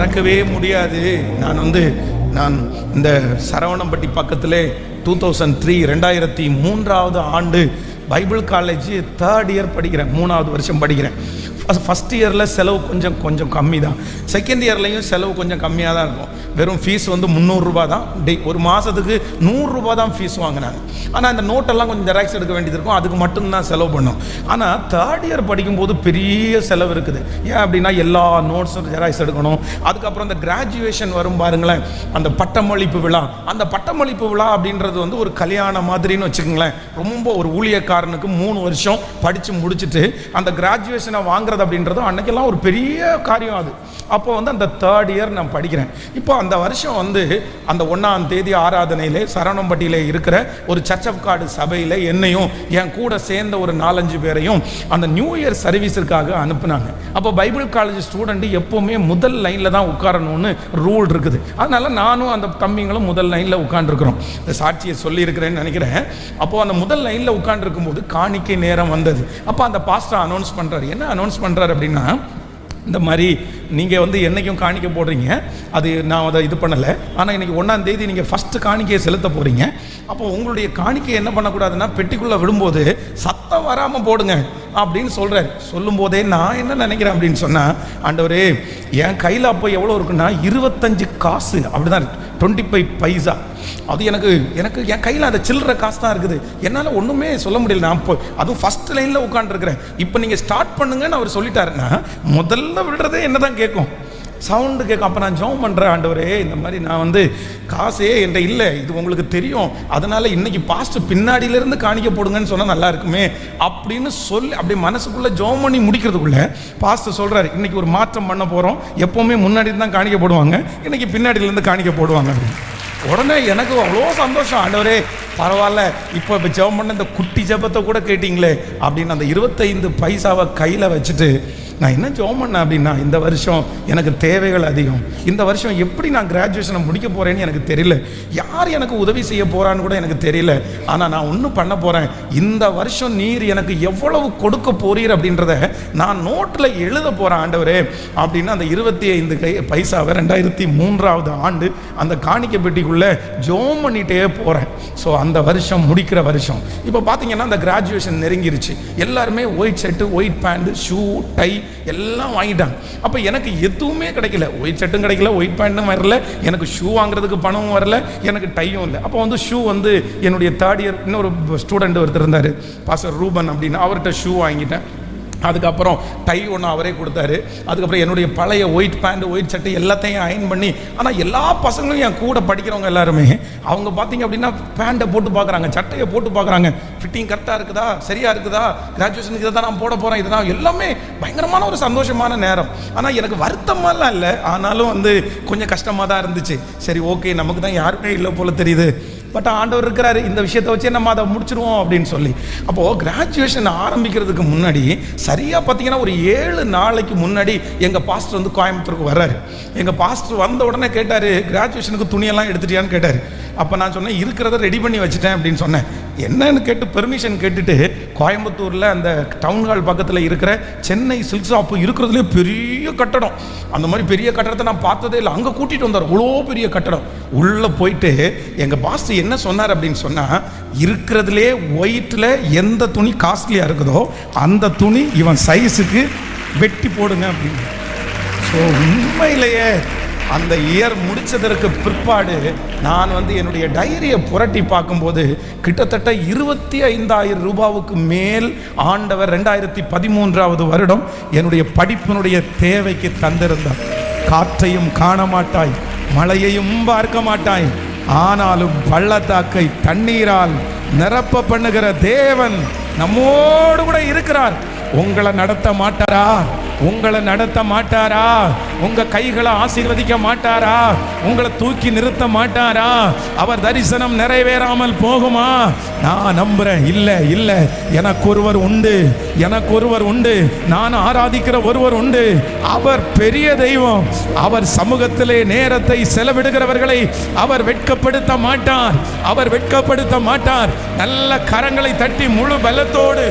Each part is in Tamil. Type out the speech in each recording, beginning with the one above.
மறக்கவே முடியாது. நான் இந்த சரவணம்பட்டி பக்கத்தில் 2003 ஆண்டு பைபிள் காலேஜ் 3rd இயர் படிக்கிறேன், 3வது வருஷம் படிக்கிறேன். ஃபஸ்ட் இயரில் செலவு கொஞ்சம் கம்மி தான், செகண்ட் இயர்லேயும் செலவு கொஞ்சம் கம்மியாக தான் இருக்கும். வெறும் ஃபீஸ் 300 ரூபா தான், ஒரு மாதத்துக்கு 100 ரூபா தான் ஃபீஸ் வாங்கினாங்க. ஆனால் அந்த நோட்டெல்லாம் கொஞ்சம் ஜெராக்ஸ் எடுக்க வேண்டியது இருக்கும், அதுக்கு மட்டும்தான் செலவு பண்ணோம். ஆனால் 3rd இயர் படிக்கும்போது பெரிய செலவு இருக்குது. ஏன் அப்படின்னா எல்லா நோட்ஸும் ஜெராக்ஸ் எடுக்கணும். அதுக்கப்புறம் அந்த கிராஜுவேஷன் வரும் பாருங்களேன், அந்த பட்டமளிப்பு விழா. அந்த பட்டமளிப்பு விழா அப்படின்றது ஒரு கல்யாணம் மாதிரின்னு வச்சுக்கோங்களேன். ரொம்ப ஒரு ஊழியக்காரனுக்கு 3 வருஷம் படித்து முடிச்சுட்டு அந்த கிராஜுவேஷனை வாங்குறது அப்படின்றது அன்னைக்கெல்லாம் ஒரு பெரிய காரியம். அது அப்போ அந்த 3rd இயர் நான் படிக்கிறேன். இப்போ அந்த வருஷம் அந்த 1ஆம் தேதி ஆராதனையிலே சரவணம்பட்டியிலே இருக்கிற ஒரு சர்ச் ஆஃப் காட் சபையில் என்னையும் என் கூட சேர்ந்த ஒரு 4-5 பேரையும் அந்த நியூ இயர் சர்வீஸுக்காக அனுப்புனாங்க. அப்போ பைபிள் காலேஜ் ஸ்டூடெண்ட் எப்போவுமே முதல் லைனில் தான் உட்காரணும்னு ரூல் இருக்குது. அதனால நானும் அந்த தம்பிங்களும் முதல் லைனில் உட்காந்துருக்குறோம். இந்த சாட்சியை சொல்லியிருக்கிறேன்னு நினைக்கிறேன். அப்போது அந்த முதல் லைனில் உட்காந்துருக்கும் போது காணிக்கை நேரம் வந்தது. அப்போ அந்த பாஸ்டர் அனௌன்ஸ் பண்ணுறாரு. என்ன அனௌன்ஸ் பண்ணுறாரு அப்படின்னா, இந்த மாதிரி நீங்கள் என்றைக்கும் காணிக்கை போடுறீங்க, அது நான் அதை இது பண்ணலை, ஆனால் இன்றைக்கி 1ஆம் தேதி நீங்கள் ஃபஸ்ட்டு காணிக்கையை செலுத்த போகிறீங்க. அப்போ உங்களுடைய காணிக்கை என்ன பண்ணக்கூடாதுன்னா, பெட்டிக்குள்ளே விடும்போது சத்தம் வராமல் போடுங்க அப்படின்னு சொல்கிறார். சொல்லும் போதே நான் என்ன நினைக்கிறேன் அப்படின்னு சொன்னால், ஆண்டவரே என் கையில் அப்போ எவ்வளோ இருக்குன்னா 25 காசு அப்படிதான் இருக்கு, 25 பைசா. அது எனக்கு என் கையில் அந்த சில்லற காசு தான் இருக்குது. என்னால் ஒன்றுமே சொல்ல முடியல. நான் இப்போ அதுவும் ஃபஸ்ட் லைனில் உட்காந்துருக்கிறேன். இப்போ நீங்கள் ஸ்டார்ட் பண்ணுங்கன்னு அவர் சொல்லிட்டாருன்னா முதல்ல விடுறதே என்ன தான் கேட்கும், சவுண்டு கேட்கும். அப்போ நான் ஜெபம் பண்ணுறேன், ஆண்டவரே இந்த மாதிரி நான் காசே என்கிட்ட இல்லை, இது உங்களுக்கு தெரியும், அதனால் இன்றைக்கி பாஸ்டர் பின்னாடியிலேருந்து காணிக்க போடுங்கன்னு சொன்னால் நல்லா இருக்குமே அப்படின்னு சொல்லி அப்படி மனசுக்குள்ளே ஜெபம் பண்ணி முடிக்கிறதுக்குள்ளே பாஸ்டர் சொல்கிறாரு, இன்றைக்கி ஒரு மாற்றம் பண்ண போகிறோம், எப்போவுமே முன்னாடி தான் காணிக்க போடுவாங்க, இன்றைக்கி பின்னாடியிலேருந்து காணிக்க போடுவாங்க அப்படின்னு. உடனே எனக்கு அவ்வளோ சந்தோஷம். ஆண்டவரே பரவாயில்ல, இப்போ ஜெபம் பண்ண இந்த குட்டி ஜெபத்தை கூட கேட்டிங்களே அப்படின்னு அந்த 25 பைசாவை கையில் வச்சுட்டு நான் என்ன ஜெபம் பண்ணேன் அப்படின்னா, இந்த வருஷம் எனக்கு தேவைகள் அதிகம், இந்த வருஷம் எப்படி நான் கிராஜுவேஷனை முடிக்க போகிறேன்னு எனக்கு தெரியல, யார் எனக்கு உதவி செய்ய போகிறான்னு கூட எனக்கு தெரியல, ஆனால் நான் ஒன்றும் பண்ண போகிறேன், இந்த வருஷம் நீர் எனக்கு எவ்வளவு கொடுக்க போறீர் அப்படின்றத நான் நோட்டில் எழுத போகிறேன் ஆண்டவரே அப்படின்னு அந்த 25 பைசாவை 2003 ஆண்டு அந்த காணிக்கை பெட்டிக்குள்ளே ஜெபம் பண்ணிகிட்டே போகிறேன். ஸோ அந்த வருஷம் முடிக்கிற வருஷம் இப்போ பார்த்தீங்கன்னா அந்த கிராஜுவேஷன் நெருங்கிருச்சு. எல்லாருமே white shirt, white pant, shoe, tie எல்லாம் வாங்கிட்டாங்க. அப்போ எனக்கு எதுவுமே கிடைக்கல, ஒயிட் ஷர்ட்டும் கிடைக்கல, ஒயிட் பேண்ட்டும் வரல, எனக்கு ஷூ வாங்குறதுக்கு பணமும் வரல, எனக்கு டையும் இல்லை. அப்போ ஷூ என்னுடைய 3rd இயர் இன்னொரு ஸ்டூடெண்ட் ஒருத்தர் இருந்தார், பாஸ்டர் ரூபன் அப்படின்னு, அவர்கிட்ட ஷூ வாங்கிட்டேன். அதுக்கப்புறம் டை ஒன்று அவரே கொடுத்தாரு. அதுக்கப்புறம் என்னுடைய பழைய ஒயிட் பேண்ட், ஒயிட் சட்டை எல்லாத்தையும் அயன் பண்ணி, ஆனால் எல்லா பசங்களும் என் கூட படிக்கிறவங்க எல்லாருமே அவங்க பார்த்தீங்க அப்படின்னா பேண்ட்டை போட்டு பார்க்குறாங்க, சட்டையை போட்டு பார்க்குறாங்க, ஃபிட்டிங் கரெக்டாக இருக்குதா, சரியாக இருக்குதா, கிராஜுவேஷனுக்கு இதை தான் நான் போட போகிறேன், இதுதான் எல்லாமே பயங்கரமான ஒரு சந்தோஷமான நேரம். ஆனால் எனக்கு வருத்தமாலாம் இல்லை, ஆனாலும் கொஞ்சம் கஷ்டமாக தான் இருந்துச்சு. சரி ஓகே, நமக்கு தான் யாருமே இல்லை போல தெரியுது, பட் ஆண்டவர் இருக்கிறாரு, இந்த விஷயத்தை வச்சே நம்ம அதை முடிச்சிருவோம் அப்படின்னு சொல்லி. அப்போது கிராஜுவேஷன் ஆரம்பிக்கிறதுக்கு முன்னாடி சரியாக பார்த்தீங்கன்னா ஒரு 7 நாளைக்கு முன்னாடி எங்கள் பாஸ்டர் கோயம்புத்தூருக்கு வர்றாரு. எங்கள் பாஸ்டர் வந்த உடனே கேட்டார், கிராஜுவேஷனுக்கு துணியெல்லாம் எடுத்துட்டியான்னு கேட்டார். அப்போ நான் சொன்னேன், இருக்கிறத ரெடி பண்ணி வச்சுட்டேன் அப்படின்னு சொன்னேன். என்னன்னு கேட்டு பெர்மிஷன் கேட்டுட்டு கோயம்புத்தூரில் அந்த டவுன் ஹால் பக்கத்தில் இருக்கிற சென்னை சில்க் ஷாப்பு இருக்கிறதுலே பெரிய கட்டடம், அந்த மாதிரி பெரிய கட்டடத்தை நான் பார்த்ததே இல்லை, அங்கே கூட்டிகிட்டு வந்தார். அவ்வளோ பெரிய கட்டடம். உள்ளே போயிட்டு எங்கள் பாஸ்டர் என்ன சொன்னார் அப்படின்னு சொன்னால், இருக்கிறதுலே ஒயிட்டில் எந்த துணி காஸ்ட்லியாக இருக்குதோ அந்த துணி இவன் சைஸுக்கு வெட்டி போடுங்க அப்படின்னு. ஸோ உண்மையிலேயே அந்த இயர் முடித்ததற்கு பிற்பாடு நான் என்னுடைய டைரியை புரட்டி பார்க்கும்போது கிட்டத்தட்ட 25,000 ரூபாவுக்கு மேல் ஆண்டவர் 2013 வருடம் என்னுடைய படிப்பினுடைய தேவைக்கு தந்திருந்தார். காற்றையும் காண மாட்டாய், மழையையும் பார்க்க மாட்டாய், ஆனாலும் பள்ளத்தாக்கை தண்ணீரால் நிரப்ப பண்ணுகிற தேவன் நம்மோடு கூட இருக்கிறார். உங்களை நடத்த மாட்டாரா? உங்களை நடத்த மாட்டாரா? உங்க கைகளை ஆசீர்வதிக்க மாட்டாரா? உங்களை தூக்கி நிறுத்த மாட்டாரா? அவர் தரிசனம் நிறைவேறாமல் போகுமா? நான் நம்புறேன். இல்லை இல்லை, எனக்கு ஒருவர் உண்டு, எனக்கு ஒருவர் உண்டு, நான் ஆராதிக்கிற ஒருவர் உண்டு. அவர் பெரிய தெய்வம். அவர் சமூகத்திலே நேரத்தை செலவிடுகிறவர்களை அவர் வெட்கப்படுத்த மாட்டார். அவர் வெட்கப்படுத்த மாட்டார். நல்ல கரங்களை தட்டி முழு பலத்தோடு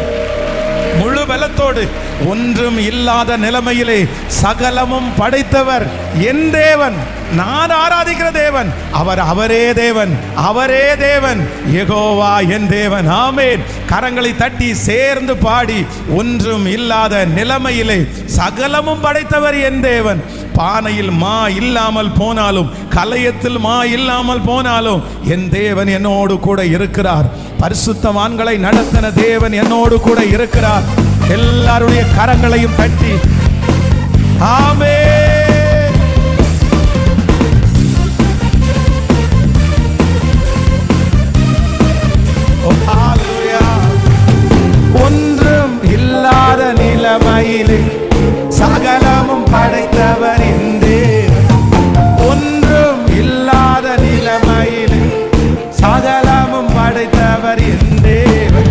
ஒன்றும் இல்லாத நிலைமையிலே சகலமும் படைத்தவர் என் தேவன், நான் ஆராதிக்கிற தேவன். அவரே தேவன், அவரே தேவன், யெகோவா என் தேவன். ஆமென். கரங்களை தட்டி சேர்ந்து பாடி, ஒன்றும் இல்லாத நிலைமையிலே சகலமும் படைத்தவர் என் தேவன். பானையில் மா இல்லாமல் போனாலும், கலயத்தில் மா இல்லாமல் போனாலும் என் தேவன் என்னோடு கூட இருக்கிறார். பரிசுத்தவான்களை நடத்தின தேவன் என்னோடு கூட இருக்கிறார். எல்லாருடைய கரங்களையும் தட்டி ஆமென். ஒன்றும் இல்லாத நிலைமையிலே சகலமும் படைத்தவர் என் தேவன். ஒன்றும் இல்லாத நிலைமையிலே சகலமும் படைத்தவர் என் தேவன்.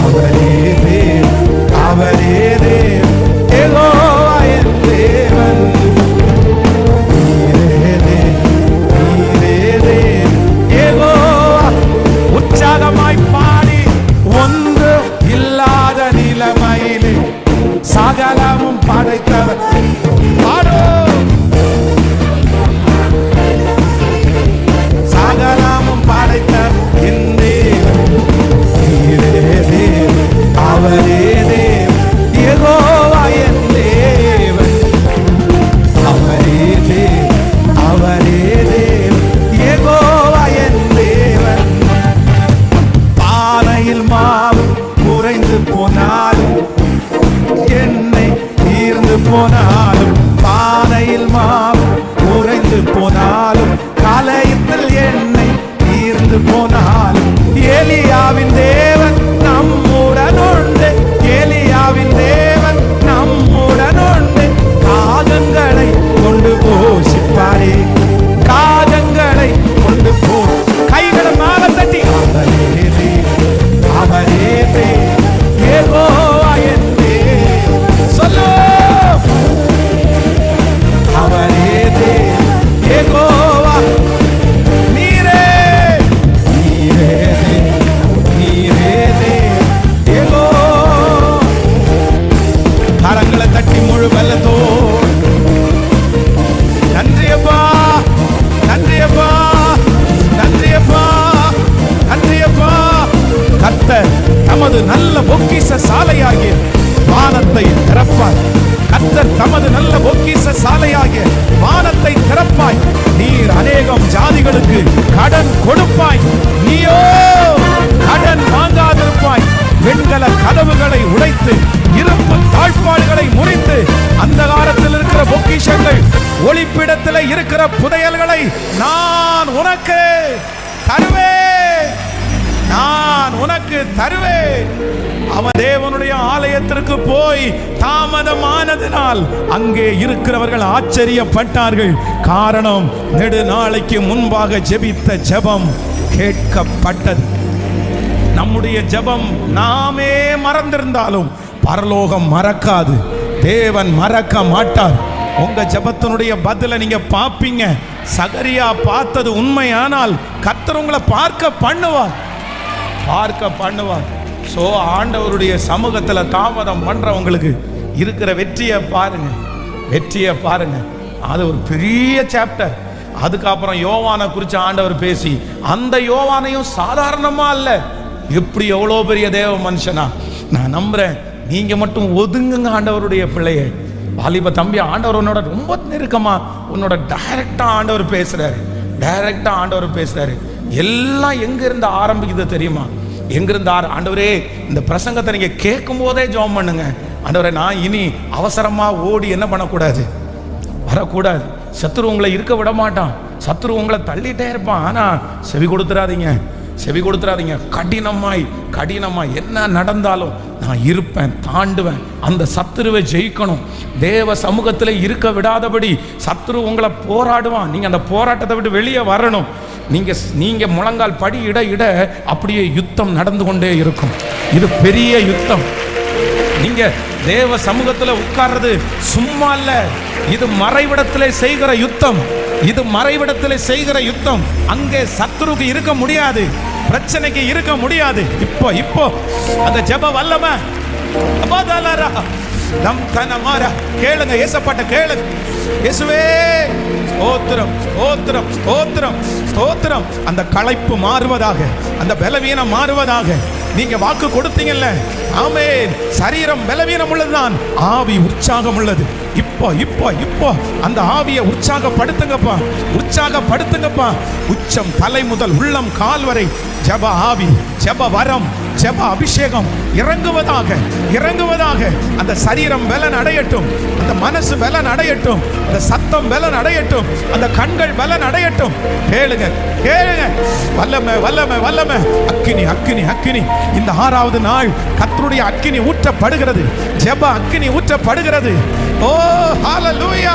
அவரே தேவன், அவரே தேவன், யெகோவா என் தேவன். நீரே தேவன், நீரே தேவன், யெகோவா. உற்சாகமாய் பாடி, ஒன்றும் இல்லாத நிலைமையிலே சகலமும் படைத்தவர். சகலமும் படைத்தவர் என் தேவன். நீரே தேவன், அவரே தேவன், யெகோவா என் தேவன். அவரே தேவன், அவரே தேவன், யெகோவா என் தேவன். பானையில் மாவு குறைந்து போனாலும், எண்ணெய் தீர்ந்து போனாலும், பானையில் மாவு குறைந்து போனாலும், கலயத்தில் எண்ணெய் தீர்ந்து போனாலும், எலியாவின் தேவன் நம்முடன் உண்டு. எலியாவின் தேவன் நம்முடன் உண்டு. காகங்களை கொண்டு போஷிப்பாரே, காகங்களை கொண்டு போ. கைகளை மேல தட்டி, அவரே தேவன், அவரே தேவன், யெகோவா என் தேவன். சொல்லு, அவரே தேவன், யெகோவா. நீரே, நீரே தேவன், நீரே தேவன், யெகோவா. கரங்களை தட்டி முழு வெள்ளத்தோடு நன்றியப்பா, நன்றியப்பா, நன்றியப்பா, நன்றியப்பா. கர்த்தர் தமது நல்ல பொக்கிஷ சாலையாகிய வானத்தை திறப்பார். கர்த்தர் தமது நல்ல பொக்கிஷ சாலையாகிய வானத்தை திறப்பாய். நீர் அநேகம் ஜாதிகளுக்கு கடன் கொடுப்பாய், நீயோ கடன் வாங்காதிருப்பாய். வெண்கல கதவுகளை உடைத்து, இரும்பு தாழ்பாடுகளை முறித்து, அந்த காலத்தில் இருக்கிற பொக்கிஷங்கள், ஒளிப்பிடத்தில் இருக்கிற புதையல்களை நான் உனக்கு தருவேன், நான் உனக்கு தருவேன். அவன் தேவனுடைய ஆலயத்திற்கு போய் தாமதமானதினால் அங்கே இருக்கிறவர்கள் ஆச்சரியப்பட்டார்கள். காரணம், நெடுநாளைக்கு முன்பாக ஜெபித்த ஜெபம் கேட்கப்பட்டது. நம்முடைய ஜெபம் நாமே மறந்திருந்தாலும் பரலோகம் மறக்காது, தேவன் மறக்க மாட்டார். உங்க ஜெபத்தினுடைய பதிலை நீங்க பார்ப்பீங்க. சகரியா பார்த்தது உண்மையானால் கர்த்தர் உங்களை பார்க்க பண்ணுவார், பார்க்க பண்ணுவார். ஸோ ஆண்டவருடைய சமூகத்தில் தாமதம் பண்றவங்களுக்கு இருக்கிற வெற்றியை பாருங்க, வெற்றியை பாருங்க. அது ஒரு பெரிய சாப்டர். அதுக்கப்புறம் யோவானை குறித்து ஆண்டவர் பேசி, அந்த யோவானையும் சாதாரணமா அல்ல, எப்படி எவ்வளோ பெரிய தேவ மனுஷனா. நான் நம்புறேன், நீங்க மட்டும் ஒதுங்குங்க ஆண்டவருடைய பிள்ளைய. வாலிப தம்பி, ஆண்டவர் உன்னோட ரொம்ப நெருக்கமா, உன்னோட டைரக்டா ஆண்டவர் பேசுறாரு, டைரக்டா ஆண்டவர் பேசுறாரு. எல்லாம் எங்க இருந்து ஆரம்பிக்குது தெரியுமா? எங்கிருந்து ஆண்டவரே, இந்த பிரசங்கத்தை நீங்க கேட்கும் போதே ஜெபம் பண்ணுங்க. ஆண்டவரே, நான் இனி அவசரமா ஓடி என்ன பண்ணக்கூடாது, வரக்கூடாது. சத்துரு உங்களை இருக்க விட மாட்டான், சத்துரு உங்களை தள்ளிட்டே இருப்பான். ஆனா செவி கொடுத்துறாதீங்க, செவி கொடுத்துறாதீங்க. கடினமாய் கடினமாய் என்ன நடந்தாலும் நான் இருப்பேன், தாண்டுவேன். அந்த சத்துருவை ஜெயிக்கணும். தேவ சமூகத்தில் இருக்க விடாதபடி சத்துரு உங்களை போராடுவான். நீங்க அந்த போராட்டத்தை விட்டு வெளியே வரணும். நீங்க முழங்கால் படி இட இட அப்படியே யுத்தம் நடந்து கொண்டே இருக்கும். இது பெரிய யுத்தம். நீங்க தேவ சமூகத்தில் உட்கார்றது சும்மா இல்ல, இது மறைவிடத்திலே செய்கிற யுத்தம், இது மறைவிடத்திலே செய்கிற யுத்தம். அங்கே சத்துருக்கு இருக்க முடியாது, பிரச்சனைக்கு இருக்க முடியாது. இப்போ அந்த ஜெப வல்லமை தம் தனமார. கேளுங்க, ஏசப்பாட்ட கேளுங்க. இயேசுவே ஸ்தோத்திரம், ஸ்தோத்திரம், ஸ்தோத்திரம், ஸ்தோத்திரம். அந்த களைப்பு மாறுவதாக, அந்த பலவீனம் மாறுவதாக. நீங்க வாக்கு கொடுத்தீங்கல்ல, ஆமென். சரீரம் பலவீனம் உள்ளதுதான், ஆவி உற்சாகம் உள்ளது. இப்போ இப்போ இப்போ அந்த ஆவியை உற்சாகப்படுத்துங்கப்பா, உற்சாகப்படுத்துங்கப்பா. உச்சம் தலை முதல் உள்ளம் கால் வரை ஜெப ஆவி, ஜெப வரம், ஜெப அபிஷேகம் இறங்குவதாக, இறங்குவதாக. அந்த சரீரம் பலன் அடையட்டும், அந்த மனசு பலன் அடையட்டும், அந்த சத்தம் பலன் அடையட்டும், அந்த கண்கள் பலன் அடையட்டும். கேளுங்க, கேளுங்க. வல்லமை, வல்லமை, வல்லமை. அக்கினி, அக்கினி, அக்கினி. இந்த 6வது நாள் கர்த்தருடைய அக்கினி ஊற்றப்படுகிறது, ஜெப அக்கினி ஊற்றப்படுகிறது. ஓ ஹalleluya.